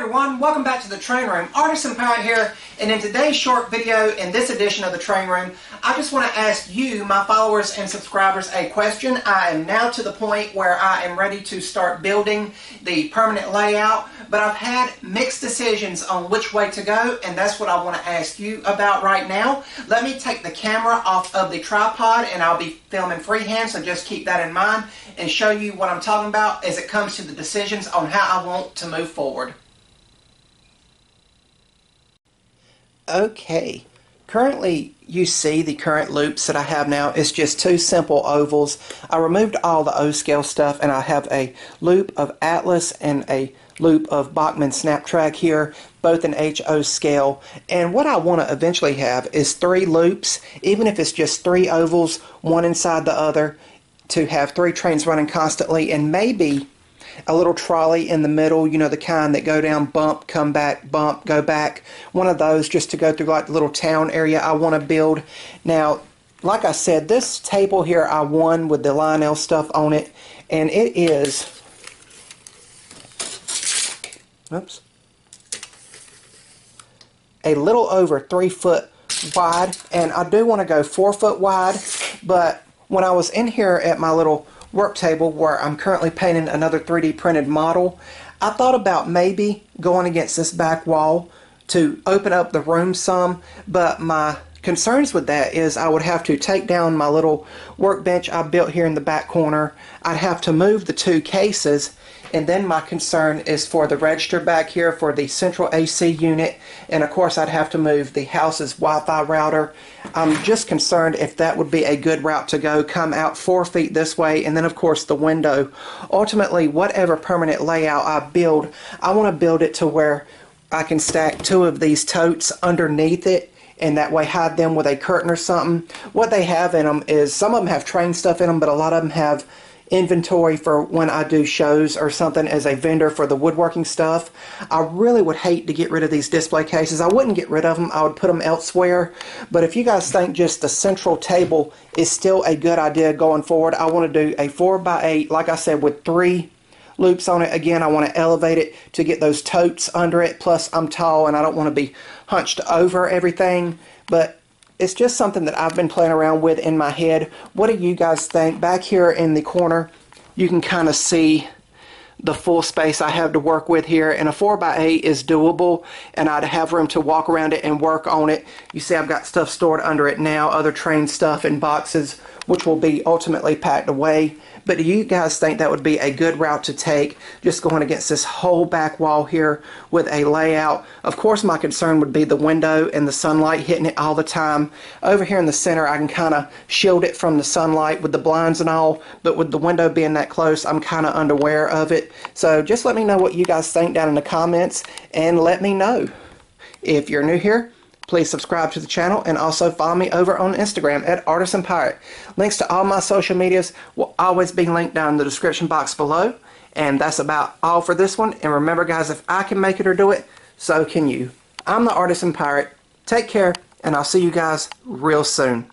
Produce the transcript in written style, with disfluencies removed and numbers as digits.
everyone, welcome back to the train room. Artisan Pirate here, and in today's short video, in this edition of the train room, I just want to ask you, my followers and subscribers, a question. I am now to the point where I am ready to start building the permanent layout, but I've had mixed decisions on which way to go, and that's what I want to ask you about right now. Let me take the camera off of the tripod, and I'll be filming freehand, so just keep that in mind, and show you what I'm talking about as it comes to the decisions on how I want to move forward. Okay, currently you see the current loops that I have now is just two simple ovals. I removed all the O-scale stuff and I have a loop of Atlas and a loop of Bachmann Snaptrack here, both in HO scale. And what I want to eventually have is three loops, even if it's just three ovals, one inside the other, to have three trains running constantly, and maybe a little trolley in the middle, you know, the kind that go down, bump, come back, bump, go back. One of those just to go through like the little town area I want to build. Now, like I said, this table here I won with the Lionel stuff on it, and it is, oops, a little over 3 foot wide, and I do want to go 4 foot wide, but when I was in here at my little work table where I'm currently painting another 3D printed model, I thought about maybe going against this back wall to open up the room some, but my concerns with that is I would have to take down my little workbench I built here in the back corner. I'd have to move the two cases, and then my concern is for the register back here for the central AC unit, and of course I'd have to move the house's Wi-Fi router. I'm just concerned if that would be a good route to go, come out 4 feet this way, and then of course the window. Ultimately, whatever permanent layout I build, I want to build it to where I can stack two of these totes underneath it, and that way hide them with a curtain or something. What they have in them is, some of them have train stuff in them, but a lot of them have inventory for when I do shows or something as a vendor for the woodworking stuff. I really would hate to get rid of these display cases. I wouldn't get rid of them, I would put them elsewhere. But if you guys think just the central table is still a good idea going forward, I want to do a 4x8, like I said, with 3 loops on it. Again, I want to elevate it to get those totes under it, plus I'm tall and I don't want to be hunched over everything, but it's just something that I've been playing around with in my head. What do you guys think? Back here in the corner, you can kind of see the full space I have to work with here, and a 4x8 is doable, and I'd have room to walk around it and work on it. You see I've got stuff stored under it now, other train stuff in boxes, which will be ultimately packed away. But do you guys think that would be a good route to take, just going against this whole back wall here with a layout? Of course, my concern would be the window and the sunlight hitting it all the time. Over here in the center, I can kind of shield it from the sunlight with the blinds and all, but with the window being that close, I'm kind of unaware of it. So just let me know what you guys think down in the comments, and let me know. If you're new here, please subscribe to the channel, and also follow me over on Instagram at Artisan Pirate. Links to all my social medias will always be linked down in the description box below. And that's about all for this one. And remember guys, if I can make it or do it, so can you. I'm the Artisan Pirate. Take care, and I'll see you guys real soon.